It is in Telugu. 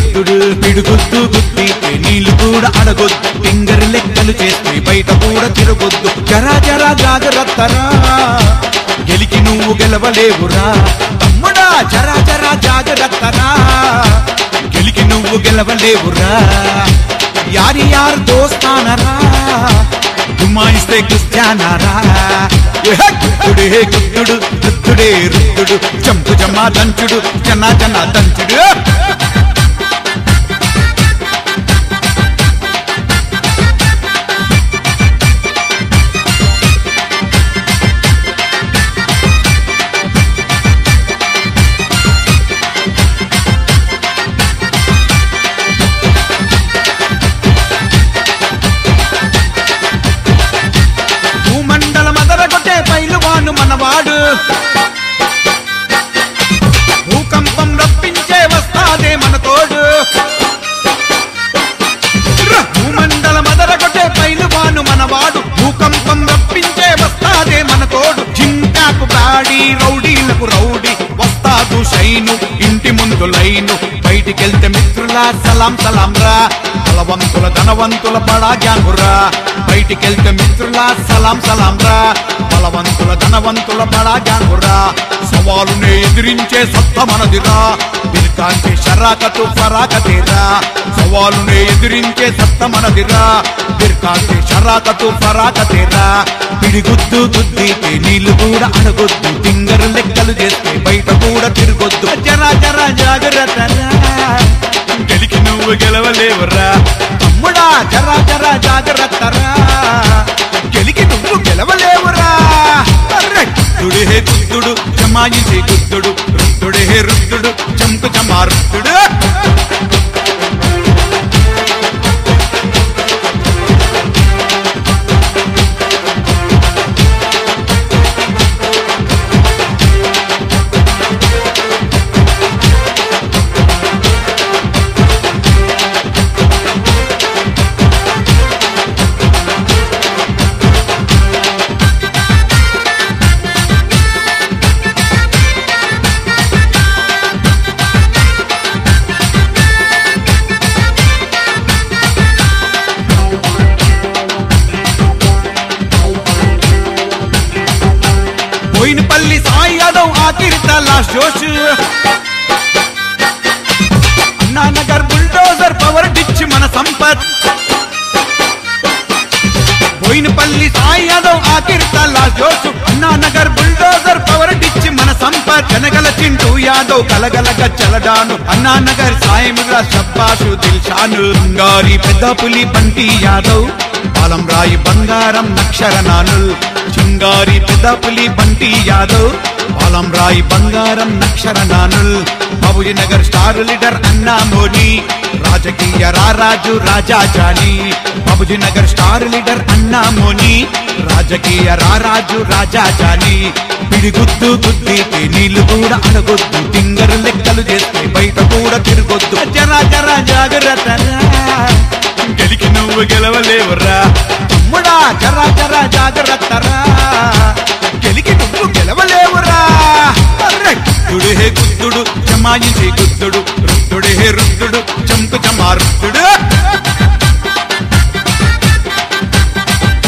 గుద్దుడు పిడుగుద్దు గుద్దితే నీళ్లు కూడా అడగొద్దు ఫింగర్ లెక్కలు చేస్తే బయట కూడా తిరగొద్దు జరా జరా జాగ్రత్తరా గెలికి నువ్వు గెలవలేవురా తమ్ముడా జరా జరా జాగ్రత్తరా గెలికి నువ్వు గెలవలేవురా యారి యార్ దోస్తానరా గుమ్మాయిస్తే క్రిస్టియానారా గుద్దుడే గుద్దుడు రుద్దుడే రుద్దుడు చంపు జమా దంచుడు జనా జనా దంచుడు మనవాడు భూకంపం రప్పించే వస్తాదే మన తోడు భూమండల మదరగొట్టే పైలువాను మనవాడు భూకంపం రప్పించే వస్తాదే మన తోడు జింకాకు బాడి రౌడీలకు రౌడీ వస్తాదు షైను ఇంటి ముందు లైను బయటికెళ్తే మిత్రులా సలాం సలాం రా బలవంతుల ధనవంతుల బడా గ్యాంగురా బయటికెళ్తే మిత్రులా సలాం సలాం రా బలవంతుల ధనవంతుల బడా గ్యాంగురా సవాలునే ఎదిరించే సత్త మనదిరా బిర్కాంచి షరాకతు ఫరాకతేరా సవాలునే ఎదిరించే సత్త మనదిరా బిర్కాంచి షరాకతు ఫరాకతేరా పిడిగుద్దు గుద్దితే నీళ్లు కూడా అడగొద్దు ఫింగర్ లెక్కలు చేస్తే బయట కూడా తిరగొద్దు జరా జరా జాగ్రత్తరా గెలికి నువ్వు గెలవలేవురా తమ్ముడా జరా జరా జాగ్రత్తరా గెలికి నువ్వు గెలవలేవురా గుద్దుడే గుద్దుడు జమాయించి గుద్దుడు రుద్దుడే రుద్దుడు చంకు జమా రుద్దుడు బోయినపల్లి సాయి యాదవ్ ఆఖిరిత లాస్ట్ జోష్ అన్నానగర్ బుల్డోజర్ పవర్ డిచ్ మన సంపత్ బోయినపల్లి సాయి యాదవ్ ఆఖిరిత లాస్ట్ జోష్ అన్నానగర్ బుల్డోజర్ పవర్ డిచ్ మన సంపత్ జనగల చింటూ యాదవ్ కలగలగ చలడాను అన్నానగర్ సాయిముగా షబ్బాషు దిల్షాను బంగారి పెద్ద పులి బంటి యాదవ్ పాలం రాయి బంగారం నక్షరనానుల్ చింగారి పెద్దపులి బంటి యాదవ్ పాలం రాయి బంగారం నక్షరనానుల్ బాబుజీ నగర్ స్టార్ లీడర్ అన్నా మోని రాజకీయ రారాజు రాజా జానీ బాబుజీ నగర్ స్టార్ లీడర్ అన్నా మోని రాజకీయ రారాజు రాజా జానీ పిడిగుద్దు గుద్దితే నీళ్లు కూడా అడగొద్దు ఫింగర్ లెక్కలు చేస్తే బయట కూడా తిరగొద్దు జరా జరా జాగ్రత్తరా గెలికి నువ్వు గెలవలేవురా తమ్ముడా జరా జరా జాగ్రత్తరా గెలికి నువ్వు గెలవలేవురా గుద్దుడే గుద్దుడు జమాయించి గుద్దుడు